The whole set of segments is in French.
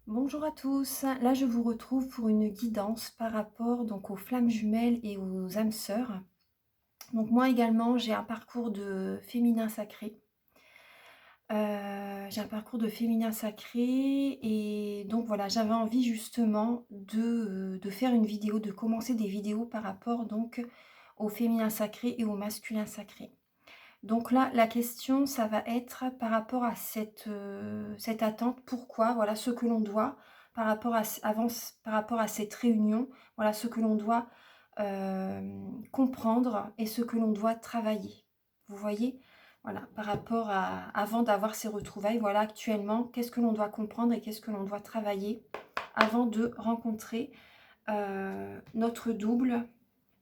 Bonjour à tous, là je vous retrouve pour une guidance par rapport donc aux flammes jumelles et aux âmes sœurs. Donc moi également j'ai un parcours de féminin sacré. J'ai un parcours de féminin sacré et donc voilà, j'avais envie justement de faire une vidéo, de commencer des vidéos par rapport donc au féminin sacré et au masculin sacré. Donc là, la question, ça va être par rapport à cette attente. Pourquoi? Voilà ce que l'on doit par rapport à par rapport à cette réunion. Voilà ce que l'on doit, comprendre et ce que l'on doit travailler. Vous voyez? Voilà, par rapport à avant d'avoir ces retrouvailles, voilà actuellement, qu'est-ce que l'on doit comprendre et qu'est-ce que l'on doit travailler avant de rencontrer, notre double,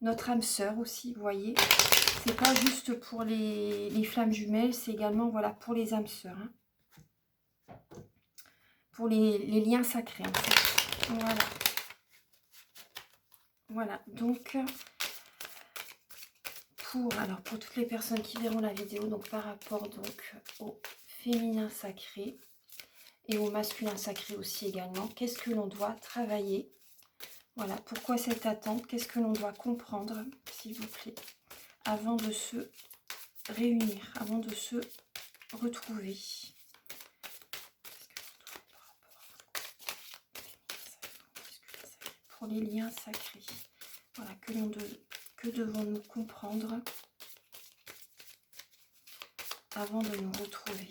notre âme sœur aussi, vous voyez? C'est pas juste pour les flammes jumelles, c'est également voilà, pour les âmes sœurs, hein, pour les liens sacrés. En fait. Voilà. Voilà. Donc, pour toutes les personnes qui verront la vidéo, donc par rapport donc au féminin sacré et au masculin sacré aussi également, qu'est-ce que l'on doit travailler? Voilà. Pourquoi cette attente? Qu'est-ce que l'on doit comprendre, s'il vous plaît, avant de se réunir, avant de se retrouver? Pour les liens sacrés. Voilà, que devons-nous comprendre avant de nous retrouver?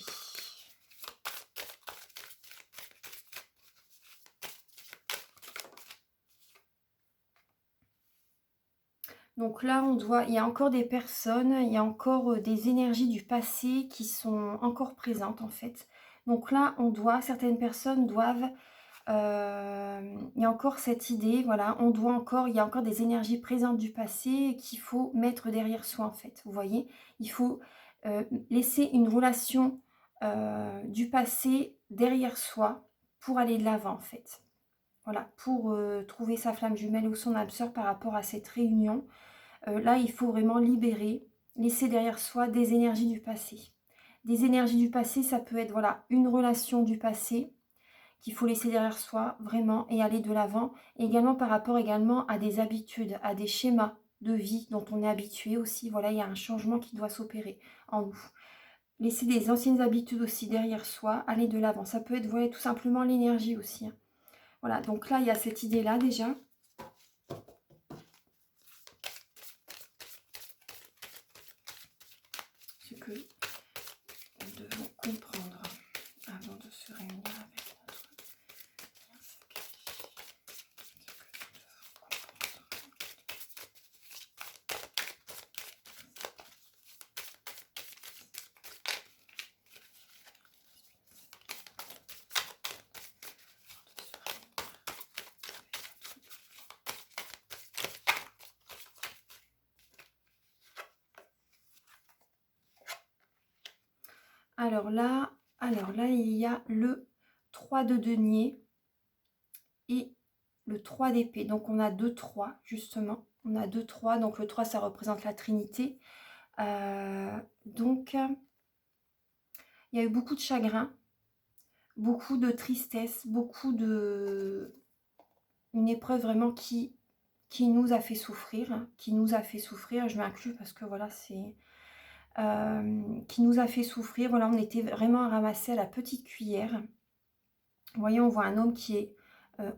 Donc là, il y a encore des personnes, il y a encore des énergies du passé qui sont encore présentes en fait. Donc là, certaines personnes doivent, il y a encore cette idée, voilà, il y a encore des énergies présentes du passé qu'il faut mettre derrière soi en fait. Vous voyez, il faut laisser une relation du passé derrière soi pour aller de l'avant en fait. Voilà, pour trouver sa flamme jumelle ou son âme sœur par rapport à cette réunion. Là, il faut vraiment libérer, laisser derrière soi des énergies du passé. Des énergies du passé, ça peut être voilà, une relation du passé qu'il faut laisser derrière soi vraiment et aller de l'avant. Et également par rapport également à des habitudes, à des schémas de vie dont on est habitué aussi. Voilà, il y a un changement qui doit s'opérer en nous. Laisser des anciennes habitudes aussi derrière soi, aller de l'avant. Ça peut être voilà, tout simplement l'énergie aussi, hein. Voilà, donc là, il y a cette idée-là déjà. Ce que nous devons comprendre avant de se réunir avec notre lien sacré. Alors là, il y a le 3 de denier et le 3 d'épée. Donc on a 2 3 justement. On a 2 3. Donc le 3 ça représente la Trinité. Donc il y a eu beaucoup de chagrin, beaucoup de tristesse, une épreuve vraiment qui nous a fait souffrir, hein, qui nous a fait souffrir. Je m'inclus parce que voilà, c'est qui nous a fait souffrir. Voilà, on était vraiment ramassés à la petite cuillère. Vous voyez, on voit un homme qui est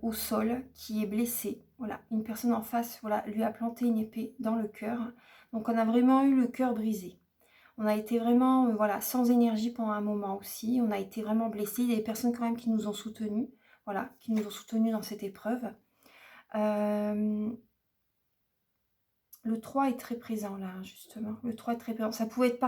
au sol, qui est blessé. Voilà, une personne en face, voilà, lui a planté une épée dans le cœur. Donc on a vraiment eu le cœur brisé. On a été vraiment voilà, sans énergie pendant un moment aussi. On a été vraiment blessés. Il y a des personnes quand même qui nous ont soutenus. Voilà, qui nous ont soutenus dans cette épreuve. Le 3 est très présent là, justement. Le 3 est très présent. Ça pouvait être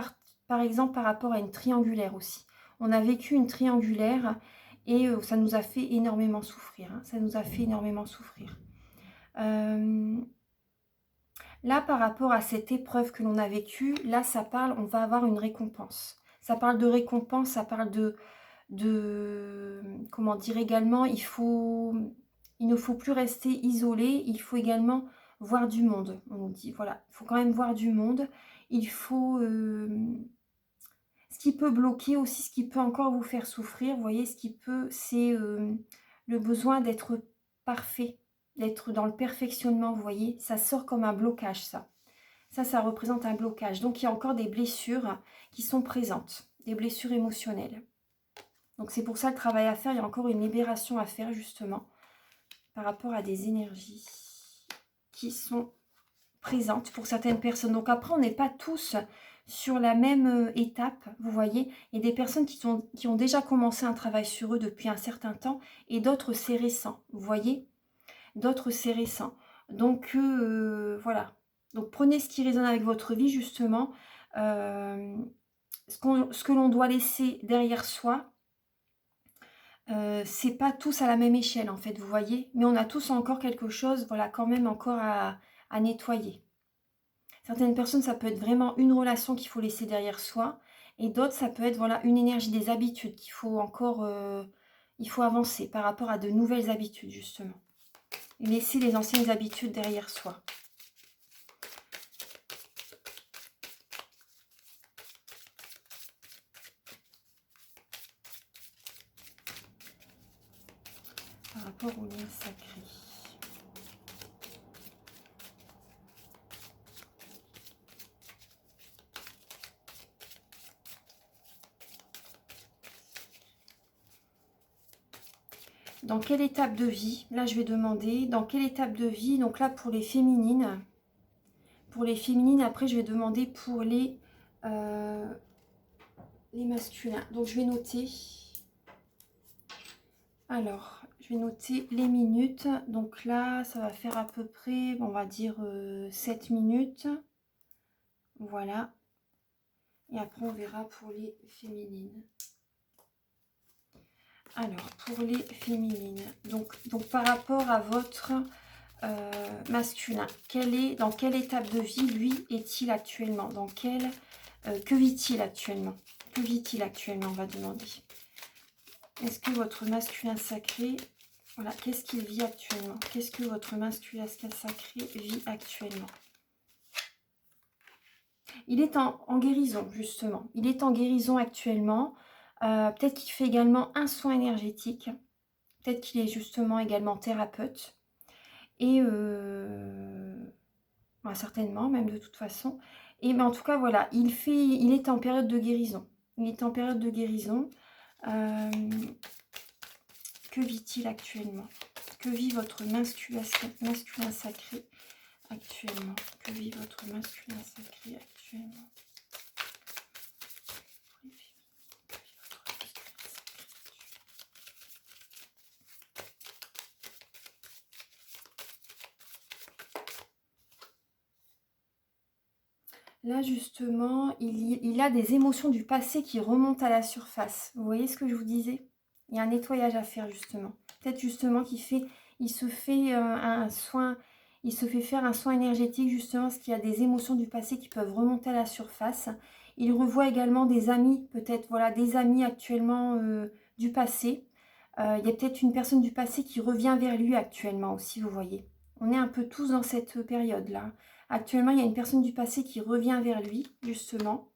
par exemple par rapport à une triangulaire aussi. On a vécu une triangulaire et ça nous a fait énormément souffrir, hein. Ça nous a fait énormément souffrir. Là, par rapport à cette épreuve que l'on a vécue, là, ça parle, on va avoir une récompense. Ça parle de récompense, ça parle comment dire également, il ne faut plus rester isolé, il faut également voir du monde. On nous dit, voilà, il faut quand même voir du monde. Il faut, ce qui peut bloquer aussi, ce qui peut encore vous faire souffrir, vous voyez, ce qui peut, c'est le besoin d'être parfait, d'être dans le perfectionnement, vous voyez. Ça sort comme un blocage, ça. Ça représente un blocage. Donc, il y a encore des blessures qui sont présentes, des blessures émotionnelles. Donc, c'est pour ça le travail à faire. Il y a encore une libération à faire, justement, par rapport à des énergies qui sont présentes pour certaines personnes. Donc, après, on n'est pas tous sur la même étape, vous voyez. Il y a des personnes qui ont déjà commencé un travail sur eux depuis un certain temps et d'autres, c'est récent, vous voyez. D'autres, c'est récent. Donc, voilà. Donc, prenez ce qui résonne avec votre vie, justement. Ce que l'on doit laisser derrière soi, c'est pas tous à la même échelle, en fait, vous voyez. Mais on a tous encore quelque chose, voilà, quand même encore à nettoyer. Certaines personnes, ça peut être vraiment une relation qu'il faut laisser derrière soi. Et d'autres, ça peut être, voilà, une énergie des habitudes qu'il faut encore... il faut avancer par rapport à de nouvelles habitudes, justement. Laisser les anciennes habitudes derrière soi. Par rapport au lien sacré. Dans quelle étape de vie? Là, je vais demander dans quelle étape de vie. Donc là, pour les féminines. Pour les féminines, après, je vais demander pour les masculins. Donc, je vais noter. Alors, je vais noter les minutes. Donc là, ça va faire à peu près, on va dire 7 minutes. Voilà. Et après, on verra pour les féminines. Alors, pour les féminines, donc par rapport à votre masculin, dans quelle étape de vie, lui, est-il actuellement? Que vit-il actuellement? Que vit-il actuellement, on va demander. Est-ce que votre masculin sacré, voilà, qu'est-ce qu'il vit actuellement? Qu'est-ce que votre masculin sacré vit actuellement? Il est en guérison, justement. Il est en guérison actuellement. Peut-être qu'il fait également un soin énergétique. Peut-être qu'il est justement également thérapeute. Et bah, certainement, même de toute façon. Mais en tout cas, voilà, il est en période de guérison. Il est en période de guérison. Que vit-il actuellement? Que vit votre masculin sacré actuellement? Que vit votre masculin sacré actuellement? Là, justement, il a des émotions du passé qui remontent à la surface. Vous voyez ce que je vous disais? Il y a un nettoyage à faire, justement. Peut-être, justement, il se fait un soin, il se fait faire un soin énergétique, justement, parce qu'il y a des émotions du passé qui peuvent remonter à la surface. Il revoit également des amis, peut-être, voilà, des amis actuellement du passé. Il y a peut-être une personne du passé qui revient vers lui actuellement aussi, vous voyez. On est un peu tous dans cette période-là. Actuellement, il y a une personne du passé qui revient vers lui, justement.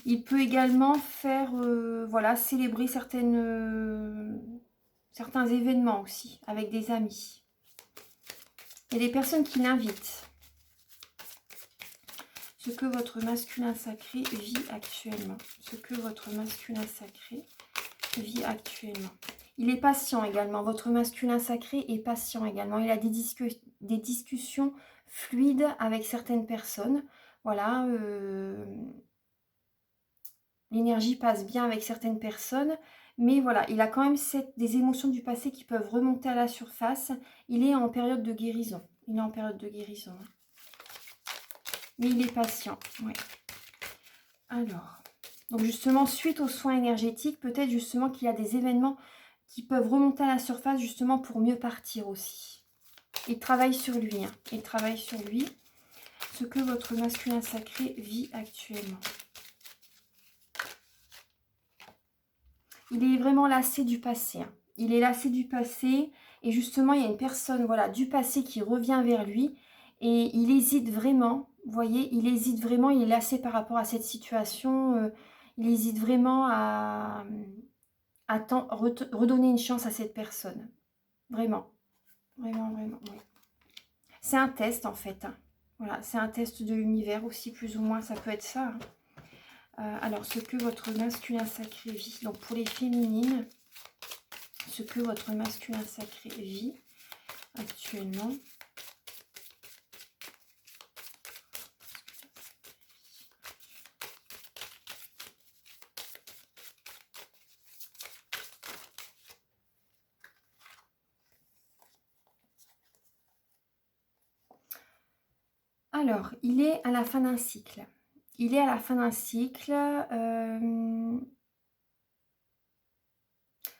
Il peut également faire, voilà, célébrer certains événements aussi, avec des amis. Il y a des personnes qui l'invitent. Ce que votre masculin sacré vit actuellement. Ce que votre masculin sacré vit actuellement. Il est patient également. Votre masculin sacré est patient également. Il a des discussions fluides avec certaines personnes. Voilà. L'énergie passe bien avec certaines personnes. Mais voilà, il a quand même des émotions du passé qui peuvent remonter à la surface. Il est en période de guérison. Il est en période de guérison. Mais il est patient. Ouais. Alors, donc justement, suite aux soins énergétiques, peut-être justement qu'il y a des événements qui peuvent remonter à la surface justement pour mieux partir aussi. Il travaille sur lui. Hein. Il travaille sur lui. Ce que votre masculin sacré vit actuellement. Il est vraiment lassé du passé. Hein. Il est lassé du passé. Et justement, il y a une personne, voilà, du passé qui revient vers lui. Et il hésite vraiment. Vous voyez, il hésite vraiment, il est lassé par rapport à cette situation. Il hésite vraiment à redonner une chance à cette personne. Vraiment, vraiment, vraiment, oui. C'est un test en fait, hein. Voilà, c'est un test de l'univers aussi, plus ou moins, ça peut être ça, hein. Alors, ce que votre masculin sacré vit, donc pour les féminines, ce que votre masculin sacré vit actuellement. Alors, il est à la fin d'un cycle. Il est à la fin d'un cycle.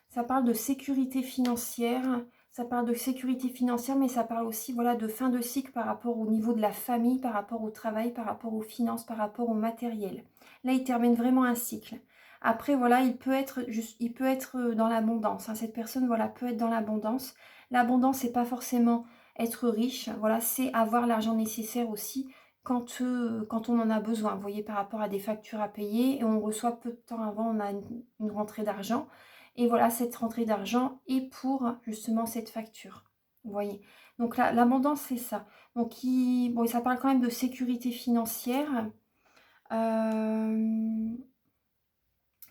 Ça parle de sécurité financière. Ça parle de sécurité financière, mais ça parle aussi, voilà, de fin de cycle par rapport au niveau de la famille, par rapport au travail, par rapport aux finances, par rapport au matériel. Là, il termine vraiment un cycle. Après, voilà, il peut être dans l'abondance, hein. Cette personne, voilà, peut être dans l'abondance. L'abondance, c'est pas forcément être riche. Voilà, c'est avoir l'argent nécessaire aussi quand on en a besoin. Vous voyez, par rapport à des factures à payer et on reçoit peu de temps avant, on a une rentrée d'argent. Et voilà, cette rentrée d'argent est pour justement cette facture. Vous voyez. Donc là, l'abondance, c'est ça. Donc, bon, ça parle quand même de sécurité financière.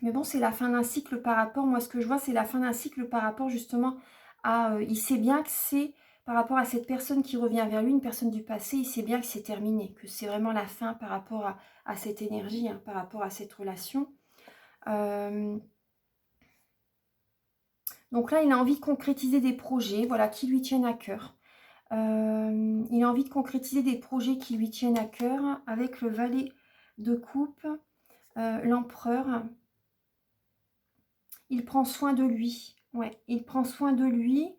Mais bon, c'est la fin d'un cycle par rapport, moi ce que je vois, c'est la fin d'un cycle par rapport justement à... il sait bien que c'est par rapport à cette personne qui revient vers lui, une personne du passé, il sait bien que c'est terminé, que c'est vraiment la fin par rapport à cette énergie, hein, par rapport à cette relation. Donc là, il a envie de concrétiser des projets, voilà, qui lui tiennent à cœur. Il a envie de concrétiser des projets qui lui tiennent à cœur avec le valet de coupe, l'empereur. Il prend soin de lui. Ouais, il prend soin de lui.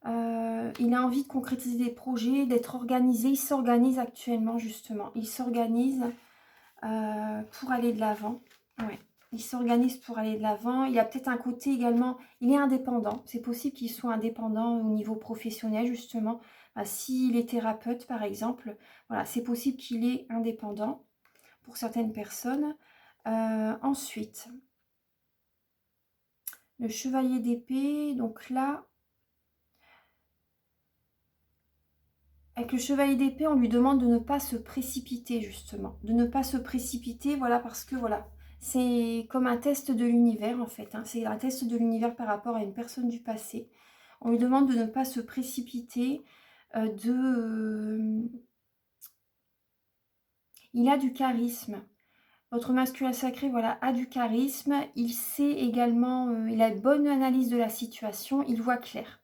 Il a envie de concrétiser des projets, d'être organisé. Il s'organise actuellement, justement. Il s'organise pour aller de l'avant. Ouais. Il s'organise pour aller de l'avant. Il a peut-être un côté également, il est indépendant. C'est possible qu'il soit indépendant au niveau professionnel, justement. S'il est thérapeute, par exemple, voilà, c'est possible qu'il est indépendant pour certaines personnes. Ensuite, le chevalier d'épée, donc là, avec le chevalier d'épée, on lui demande de ne pas se précipiter, justement. De ne pas se précipiter, voilà, parce que, voilà, c'est comme un test de l'univers, en fait, hein. C'est un test de l'univers par rapport à une personne du passé. On lui demande de ne pas se précipiter, il a du charisme. Votre masculin sacré, voilà, a du charisme. Il sait également, il a une bonne analyse de la situation. Il voit clair.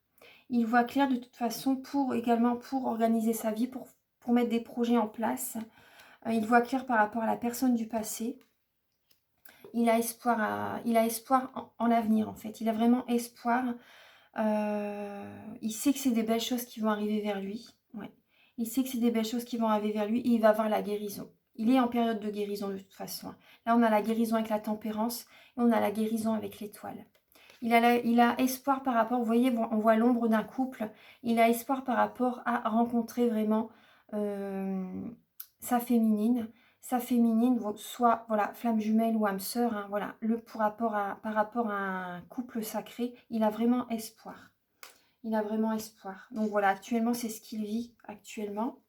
Il voit clair de toute façon également pour organiser sa vie, pour mettre des projets en place. Il voit clair par rapport à la personne du passé. Il a espoir, en l'avenir, en fait. Il a vraiment espoir. Il sait que c'est des belles choses qui vont arriver vers lui. Ouais. Il sait que c'est des belles choses qui vont arriver vers lui et il va avoir la guérison. Il est en période de guérison de toute façon. Là, on a la guérison avec la tempérance et on a la guérison avec l'étoile. Il a espoir par rapport, vous voyez, on voit l'ombre d'un couple. Il a espoir par rapport à rencontrer vraiment sa féminine. Sa féminine, soit voilà, flamme jumelle ou âme sœur, hein, voilà, par rapport à un couple sacré, il a vraiment espoir. Il a vraiment espoir. Donc voilà, actuellement, c'est ce qu'il vit actuellement.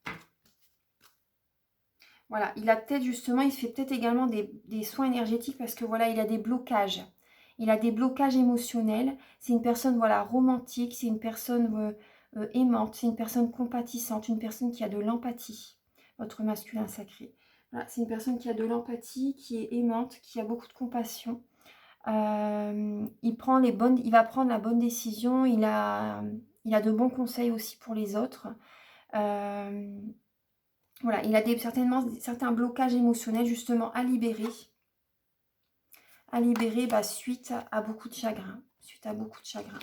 Voilà, il a peut-être justement, il fait peut-être également des soins énergétiques parce que voilà, il a des blocages. Il a des blocages émotionnels. C'est une personne, voilà, romantique, c'est une personne aimante, c'est une personne compatissante, une personne qui a de l'empathie, votre masculin sacré. Voilà, c'est une personne qui a de l'empathie, qui est aimante, qui a beaucoup de compassion. Il va prendre la bonne décision. Il a de bons conseils aussi pour les autres. Voilà, il a certainement certains blocages émotionnels justement à libérer. Suite à beaucoup de chagrin. Suite à beaucoup de chagrin.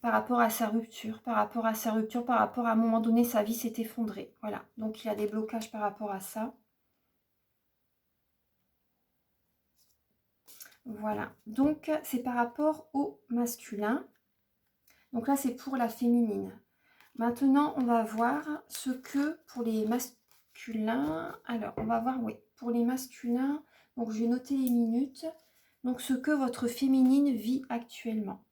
Par rapport à sa rupture, par rapport à un moment donné, sa vie s'est effondrée. Voilà, donc il a des blocages par rapport à ça. Voilà, donc c'est par rapport au masculin. Donc là, c'est pour la féminine. Maintenant, on va voir ce que pour les masculins. Alors, on va voir, oui, pour les masculins. Donc, je vais noter les minutes. Donc, ce que votre féminine vit actuellement.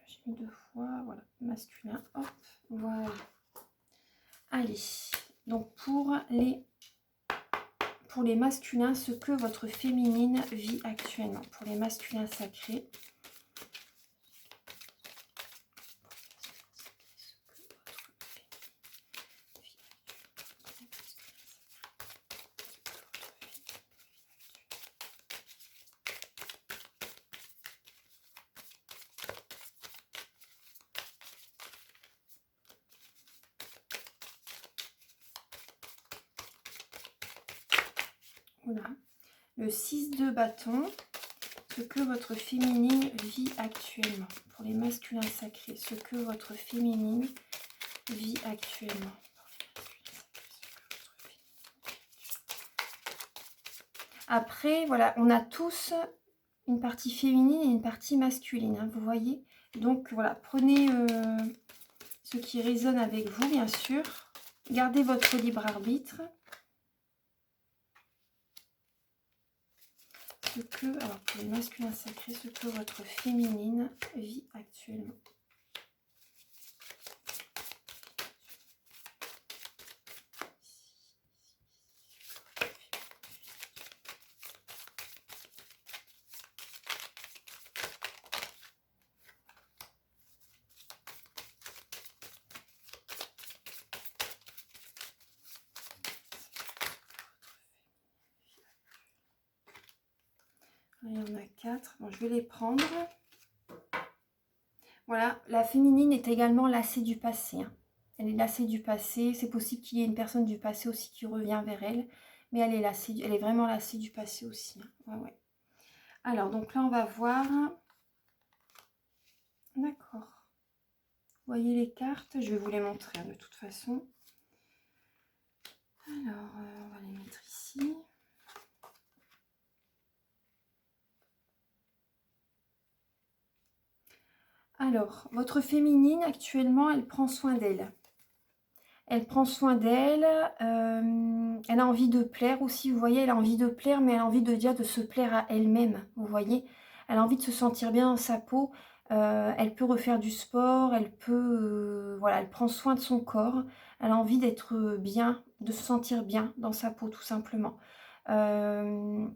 J'ai mis 2 fois, voilà, masculin, hop, voilà. Allez, donc pour les masculins, ce que votre féminine vit actuellement. Pour les masculins sacrés. Voilà. Le 6 de bâton, ce que votre féminine vit actuellement. Pour les masculins sacrés, ce que votre féminine vit actuellement. Après, voilà, on a tous une partie féminine et une partie masculine, hein, vous voyez. Donc voilà, prenez ce qui résonne avec vous, bien sûr. Gardez votre libre arbitre. Ce que, alors pour les masculins sacrés, ce que votre féminine vit actuellement. Il y en a 4. Bon, je vais les prendre. Voilà, la féminine est également lassée du passé. Hein. Elle est lassée du passé. C'est possible qu'il y ait une personne du passé aussi qui revient vers elle. Mais elle est lassée, elle est vraiment lassée du passé aussi. Hein. Ouais, ouais. Alors, donc là, on va voir. D'accord. Vous voyez les cartes? Je vais vous les montrer hein, de toute façon. Alors, on va les mettre ici. Alors, votre féminine, actuellement, elle prend soin d'elle. Elle prend soin d'elle. Elle a envie de plaire aussi, vous voyez. Elle a envie de plaire, mais elle a envie de dire de se plaire à elle-même, vous voyez. Elle a envie de se sentir bien dans sa peau. Elle peut refaire du sport. Elle peut... voilà, elle prend soin de son corps. Elle a envie d'être bien, de se sentir bien dans sa peau, tout simplement. Elle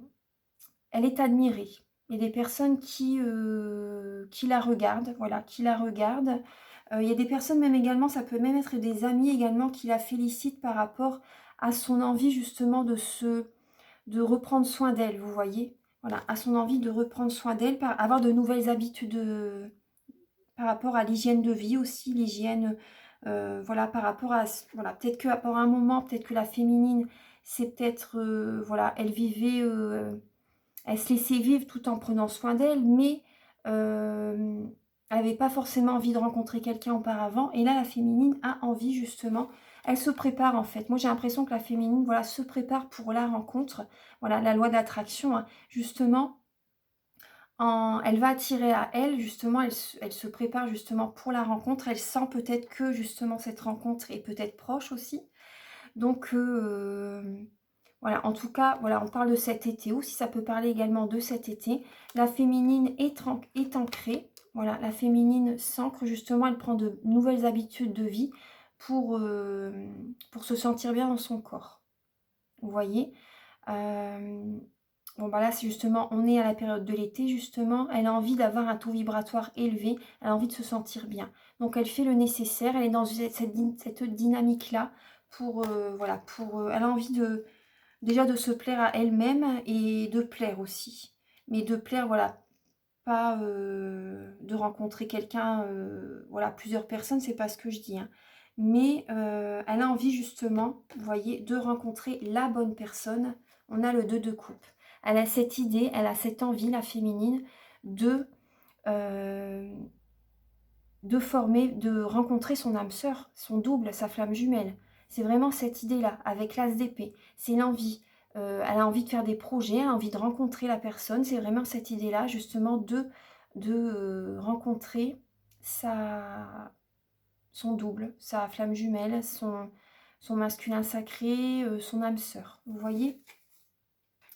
est admirée. Il y a des personnes qui la regardent, voilà, qui la regardent. Il y a des personnes même également, ça peut même être des amis également qui la félicitent par rapport à son envie justement de reprendre soin d'elle, vous voyez. Voilà, à son envie de reprendre soin d'elle, avoir de nouvelles habitudes par rapport à l'hygiène de vie aussi, l'hygiène, voilà, par rapport à, voilà, peut-être qu'à un moment, peut-être que la féminine, c'est peut-être, voilà, elle vivait... elle se laissait vivre tout en prenant soin d'elle, mais elle n'avait pas forcément envie de rencontrer quelqu'un auparavant. Et là, la féminine a envie justement, elle se prépare en fait. Moi, j'ai l'impression que la féminine, voilà, se prépare pour la rencontre. Voilà, la loi d'attraction, hein. Justement, elle va attirer à elle, justement, elle se prépare justement pour la rencontre. Elle sent peut-être que justement cette rencontre est peut-être proche aussi. Donc, voilà, en tout cas, voilà, on parle de cet été aussi, ça peut parler également de cet été. La féminine est ancrée, voilà, la féminine s'ancre justement, elle prend de nouvelles habitudes de vie pour se sentir bien dans son corps. Vous voyez bon, bah là, c'est justement, on est à la période de l'été, justement, elle a envie d'avoir un taux vibratoire élevé, elle a envie de se sentir bien. Donc, elle fait le nécessaire, elle est dans cette dynamique-là pour, voilà, elle a envie déjà de se plaire à elle-même et de plaire aussi. Mais de plaire, voilà, pas de rencontrer quelqu'un, voilà, plusieurs personnes, c'est pas ce que je dis, hein. Mais elle a envie justement, vous voyez, de rencontrer la bonne personne. On a le 2 de coupe. Elle a cette idée, elle a cette envie, la féminine, euh, de rencontrer son âme sœur, son double, sa flamme jumelle. C'est vraiment cette idée-là, avec l'as d'épée. C'est l'envie. Elle a envie de faire des projets, elle a envie de rencontrer la personne. C'est vraiment cette idée-là, justement, de rencontrer sa son double, sa flamme jumelle, son masculin sacré, son âme sœur. Vous voyez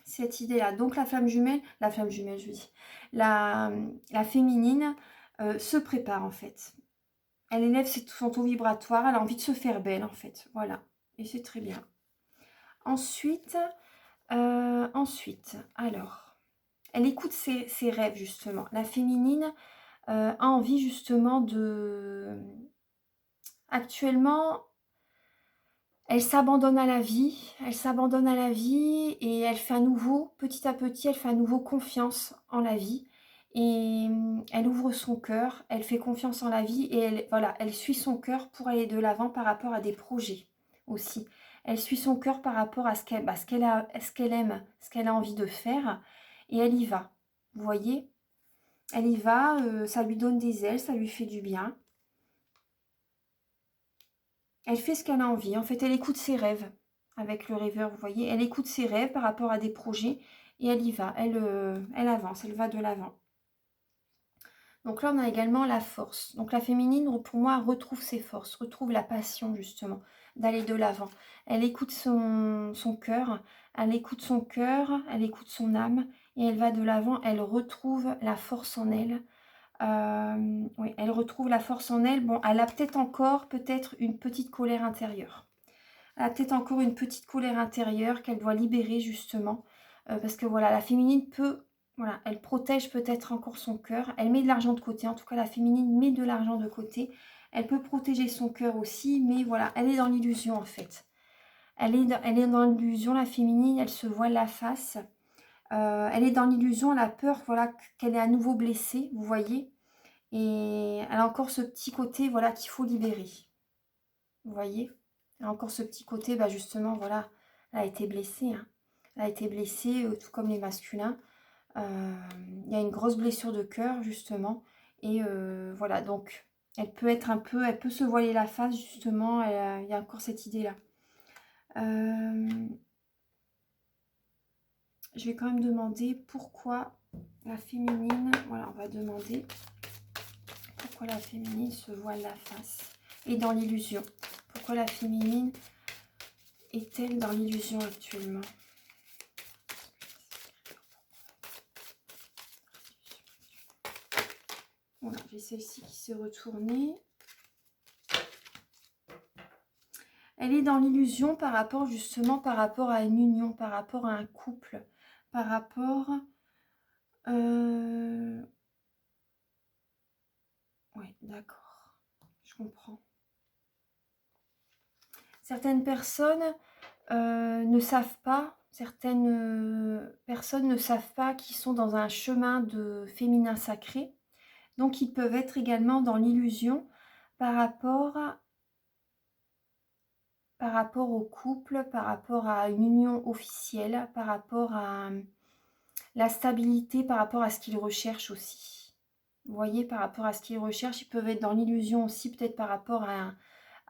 cette idée-là. Donc la flamme jumelle, je dis, la féminine se prépare en fait. Elle élève son taux vibratoire, elle a envie de se faire belle en fait. Voilà, et c'est très bien. Ensuite, alors, elle écoute ses rêves justement. La féminine a envie justement de... Actuellement, elle s'abandonne à la vie, et elle fait à nouveau, petit à petit, elle fait à nouveau confiance en la vie. Et elle ouvre son cœur, elle fait confiance en la vie et elle suit son cœur pour aller de l'avant par rapport à des projets aussi. Elle suit son cœur par rapport à ce qu'elle aime, ce qu'elle a envie de faire et elle y va. Vous voyez? Elle y va, ça lui donne des ailes, ça lui fait du bien. Elle fait ce qu'elle a envie. En fait, elle écoute ses rêves avec le rêveur, vous voyez. Elle écoute ses rêves par rapport à des projets et elle y va. Elle avance, elle va de l'avant. Donc là, on a également la force. Donc la féminine, pour moi, retrouve ses forces, retrouve la passion, justement, d'aller de l'avant. Elle écoute son cœur, elle écoute son âme et elle va de l'avant. Elle retrouve la force en elle. Oui, elle retrouve la force en elle. Bon, elle a peut-être encore une petite colère intérieure. Elle a peut-être encore une petite colère intérieure qu'elle doit libérer justement. Parce que voilà, la féminine peut, voilà, elle protège peut-être encore son cœur. Elle met de l'argent de côté. En tout cas, la féminine met de l'argent de côté. Elle peut protéger son cœur aussi, mais voilà, elle est dans l'illusion en fait. Elle est dans l'illusion, la féminine, elle se voile la face. Elle est dans l'illusion, elle a peur, voilà, qu'elle est à nouveau blessée, vous voyez. Et elle a encore ce petit côté, voilà, qu'il faut libérer. Vous voyez? Elle a encore ce petit côté, bah justement, voilà, elle a été blessée. Hein. Elle a été blessée, tout comme les masculins. Il y a une grosse blessure de cœur, justement. Et voilà, donc, elle peut se voiler la face, justement. Il y a encore cette idée-là. Je vais quand même demander pourquoi la féminine... Voilà, on va demander pourquoi la féminine se voile la face. Et dans l'illusion. Pourquoi la féminine est-elle dans l'illusion actuellement? Voilà, j'ai celle-ci qui s'est retournée. Elle est dans l'illusion par rapport justement à une union, par rapport à un couple, par rapport... Oui, d'accord, je comprends. Certaines personnes ne savent pas, qu'ils sont dans un chemin de féminin sacré. Donc, ils peuvent être également dans l'illusion par rapport au couple, par rapport à une union officielle, par rapport à la stabilité, par rapport à ce qu'ils recherchent aussi. Vous voyez, par rapport à ce qu'ils recherchent, ils peuvent être dans l'illusion aussi, peut-être par rapport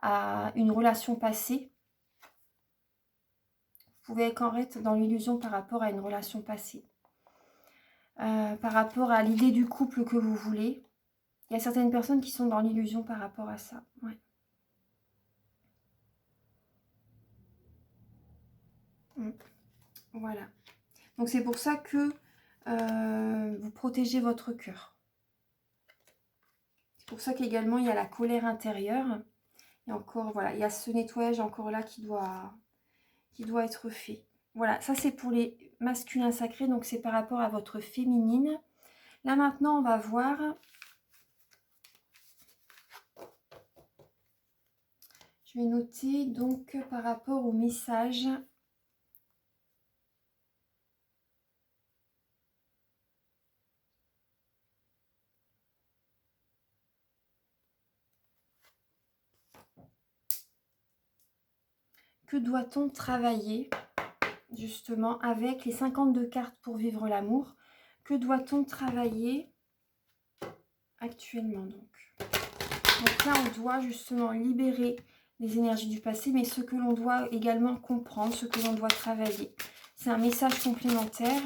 à une relation passée. Vous pouvez être dans l'illusion par rapport à une relation passée. Par rapport à l'idée du couple que vous voulez. Il y a certaines personnes qui sont dans l'illusion par rapport à ça. Ouais. Voilà. Donc c'est pour ça que vous protégez votre cœur. C'est pour ça qu'également il y a la colère intérieure. Et encore, voilà, il y a ce nettoyage encore là qui doit être fait. Voilà, ça c'est pour les masculins sacrés, donc c'est par rapport à votre féminine. Là maintenant, on va voir... Je vais noter donc par rapport au message... Que doit-on travailler justement avec les 52 cartes pour vivre l'amour? Que doit-on travailler actuellement donc là, on doit justement libérer les énergies du passé, mais ce que l'on doit également comprendre, ce que l'on doit travailler. C'est un message complémentaire.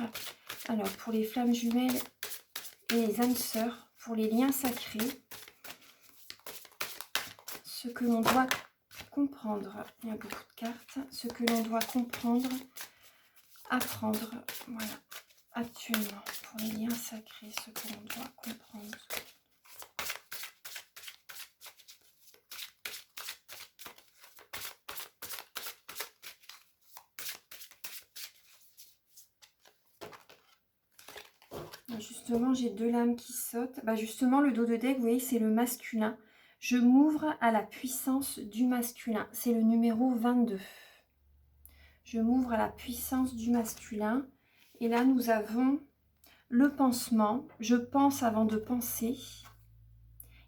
Alors, pour les flammes jumelles et les âmes sœurs, pour les liens sacrés, ce que l'on doit comprendre. Il y a beaucoup de cartes. Ce que l'on doit comprendre, apprendre. Voilà. Actuellement, pour les liens sacrés, ce que l'on doit comprendre. Justement, j'ai deux lames qui sautent. Bah justement, le dos de deck, vous voyez, c'est le masculin. Je m'ouvre à la puissance du masculin. C'est le numéro 22. Je m'ouvre à la puissance du masculin. Et là, nous avons le pansement. Je pense avant de penser.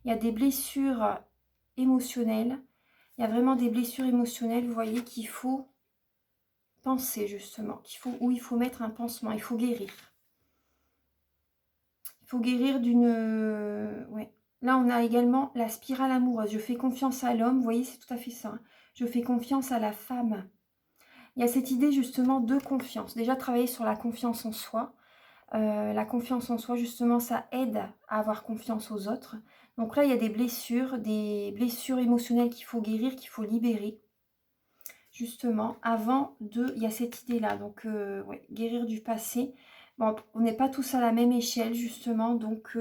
Il y a des blessures émotionnelles. Il y a vraiment des blessures émotionnelles, vous voyez, qu'il faut penser, justement. Où il faut mettre un pansement. Il faut guérir. Il faut guérir d'une... ouais. Là, on a également la spirale amoureuse. Je fais confiance à l'homme. Vous voyez, c'est tout à fait ça. Hein. Je fais confiance à la femme. Il y a cette idée, justement, de confiance. Déjà, travailler sur la confiance en soi. La confiance en soi, justement, ça aide à avoir confiance aux autres. Donc là, il y a des blessures émotionnelles qu'il faut guérir, qu'il faut libérer. Justement, avant de... Il y a cette idée-là. Donc, ouais, guérir du passé. Bon, on n'est pas tous à la même échelle, justement. Donc,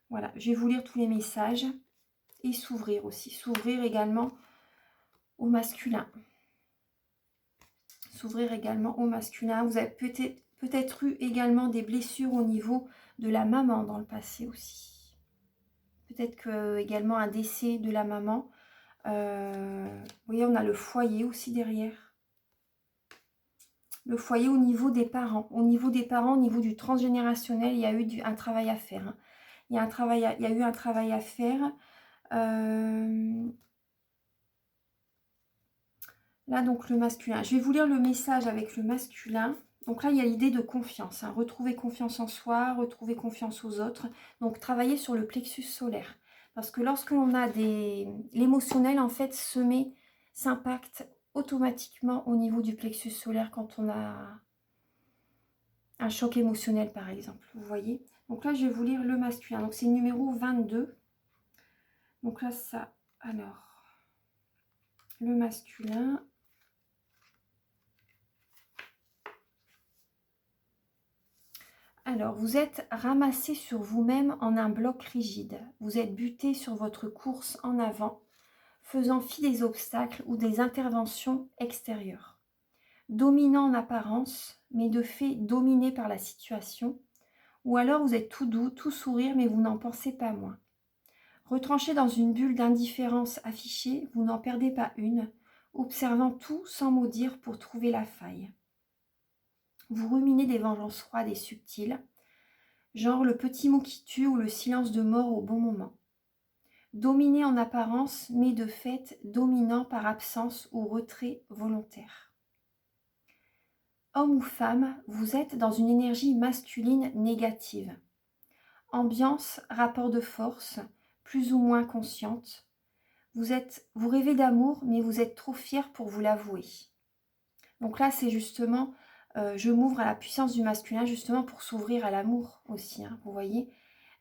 voilà. Je vais vous lire tous les messages. Et s'ouvrir aussi. S'ouvrir également au masculin. S'ouvrir également au masculin. Vous avez peut-être eu également des blessures au niveau de la maman dans le passé aussi. Peut-être que également un décès de la maman. Vous voyez, on a le foyer aussi derrière. Le foyer au niveau des parents. Au niveau des parents, au niveau du transgénérationnel, il y a eu un travail à faire. Hein. Il y a eu un travail à faire. Là, donc, le masculin. Je vais vous lire le message avec le masculin. Donc là, il y a l'idée de confiance. Hein. Retrouver confiance en soi, retrouver confiance aux autres. Donc, travailler sur le plexus solaire. Parce que lorsque l'on a l'émotionnel, en fait, s'impacte automatiquement au niveau du plexus solaire quand on a un choc émotionnel, par exemple. Vous voyez? Donc là, je vais vous lire le masculin. Donc, c'est le numéro 22. Donc là, ça... Alors, le masculin... Alors, vous êtes ramassé sur vous-même en un bloc rigide. Vous êtes buté sur votre course en avant, faisant fi des obstacles ou des interventions extérieures. Dominant en apparence, mais de fait dominé par la situation. Ou alors vous êtes tout doux, tout sourire, mais vous n'en pensez pas moins. Retranché dans une bulle d'indifférence affichée, vous n'en perdez pas une, observant tout sans mot dire pour trouver la faille. Vous ruminez des vengeances froides et subtiles, genre le petit mot qui tue ou le silence de mort au bon moment. Dominé en apparence, mais de fait dominant par absence ou retrait volontaire. Homme ou femme, vous êtes dans une énergie masculine négative. Ambiance, rapport de force, plus ou moins consciente. Vous rêvez d'amour, mais vous êtes trop fier pour vous l'avouer. Donc là, c'est justement... je m'ouvre à la puissance du masculin justement pour s'ouvrir à l'amour aussi, hein, vous voyez.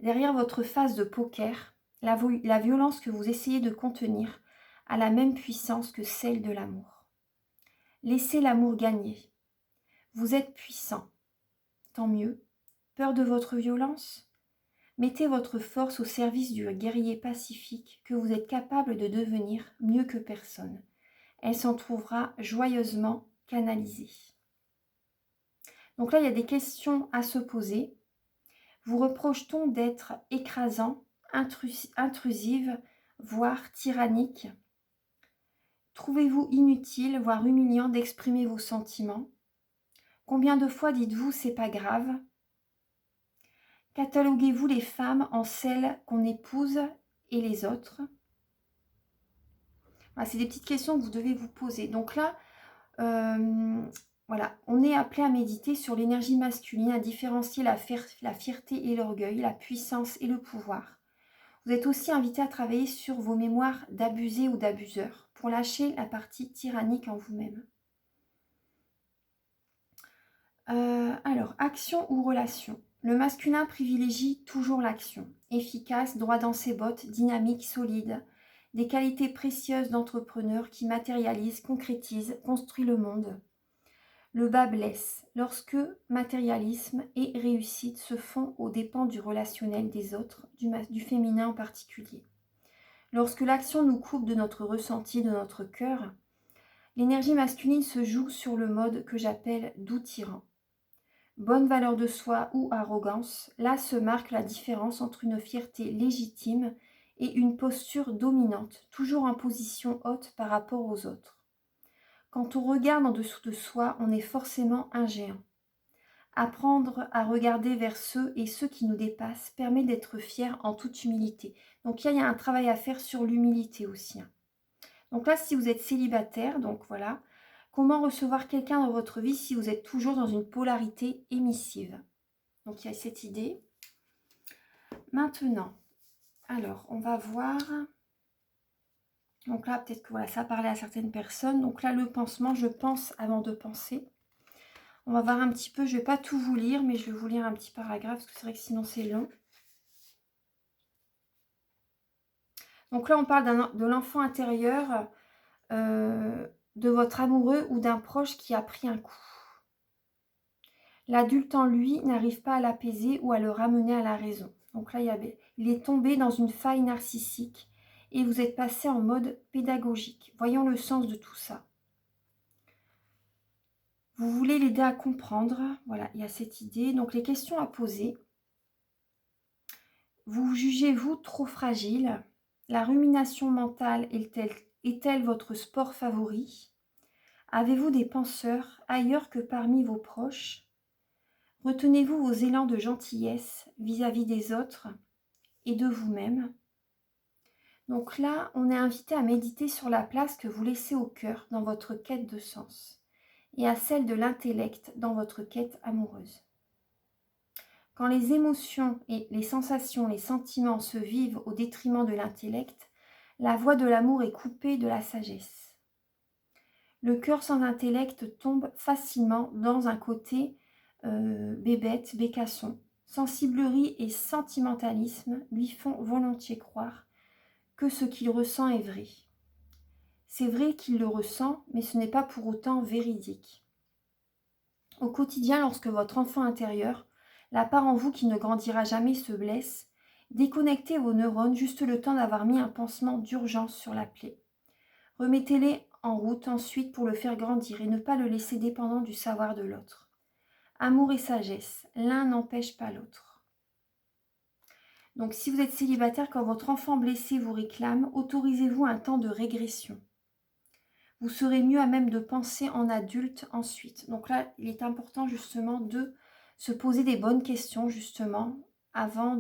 Derrière votre face de poker, la violence que vous essayez de contenir a la même puissance que celle de l'amour. Laissez l'amour gagner. Vous êtes puissant. Tant mieux. Peur de votre violence ? Mettez votre force au service du guerrier pacifique que vous êtes capable de devenir mieux que personne. Elle s'en trouvera joyeusement canalisée. Donc là, il y a des questions à se poser. Vous reproche-t-on d'être écrasant, intrusive, voire tyrannique? Trouvez-vous inutile, voire humiliant d'exprimer vos sentiments? Combien de fois dites-vous « c'est pas grave » ? Cataloguez-vous les femmes en celles qu'on épouse et les autres? Voilà, c'est des petites questions que vous devez vous poser. Donc là, voilà, on est appelé à méditer sur l'énergie masculine, à différencier la fierté et l'orgueil, la puissance et le pouvoir. Vous êtes aussi invité à travailler sur vos mémoires d'abusés ou d'abuseurs pour lâcher la partie tyrannique en vous-même. Alors, action ou relation. Le masculin privilégie toujours l'action. Efficace, droit dans ses bottes, dynamique, solide. des qualités précieuses d'entrepreneur qui matérialise, concrétise, construit le monde. Le bas blesse lorsque matérialisme et réussite se font aux dépens du relationnel des autres, du féminin en particulier. Lorsque l'action nous coupe de notre ressenti, de notre cœur, l'énergie masculine se joue sur le mode que j'appelle doux tyran. Bonne valeur de soi ou arrogance, là se marque la différence entre une fierté légitime et une posture dominante, toujours en position haute par rapport aux autres. Quand on regarde en dessous de soi, on est forcément un géant. Apprendre à regarder vers ceux et ceux qui nous dépassent permet d'être fier en toute humilité. Donc il y a un travail à faire sur l'humilité aussi. Donc là, si vous êtes célibataire, donc voilà, comment recevoir quelqu'un dans votre vie si vous êtes toujours dans une polarité émissive. Donc il y a cette idée. Maintenant, alors on va voir. Donc là, peut-être que voilà, ça parlait à certaines personnes. Donc là, le pansement, je pense avant de penser. On va voir un petit peu, je ne vais pas tout vous lire, mais je vais vous lire un petit paragraphe, parce que c'est vrai que sinon c'est long. Donc là, on parle de l'enfant intérieur, de votre amoureux ou d'un proche qui a pris un coup. L'adulte en lui n'arrive pas à l'apaiser ou à le ramener à la raison. Donc là, il est tombé dans une faille narcissique et vous êtes passé en mode pédagogique. Voyons le sens de tout ça. Vous voulez l'aider à comprendre. Voilà, il y a cette idée. Donc les questions à poser. Vous jugez-vous trop fragile? La rumination mentale est-elle votre sport favori? Avez-vous des penseurs ailleurs que parmi vos proches? Retenez-vous vos élans de gentillesse vis-à-vis des autres et de vous-même? Donc là, on est invité à méditer sur la place que vous laissez au cœur dans votre quête de sens et à celle de l'intellect dans votre quête amoureuse. Quand les émotions et les sensations, les sentiments se vivent au détriment de l'intellect, la voie de l'amour est coupée de la sagesse. Le cœur sans intellect tombe facilement dans un côté bébête, bécasson. Sensiblerie et sentimentalisme lui font volontiers croire que ce qu'il ressent est vrai. C'est vrai qu'il le ressent, mais ce n'est pas pour autant véridique. Au quotidien, lorsque votre enfant intérieur, la part en vous qui ne grandira jamais, se blesse, déconnectez vos neurones juste le temps d'avoir mis un pansement d'urgence sur la plaie. Remettez-les en route ensuite pour le faire grandir et ne pas le laisser dépendant du savoir de l'autre. Amour et sagesse, l'un n'empêche pas l'autre. Donc si vous êtes célibataire, quand votre enfant blessé vous réclame, autorisez-vous un temps de régression. Vous serez mieux à même de penser en adulte ensuite. Donc là, il est important justement de se poser des bonnes questions justement avant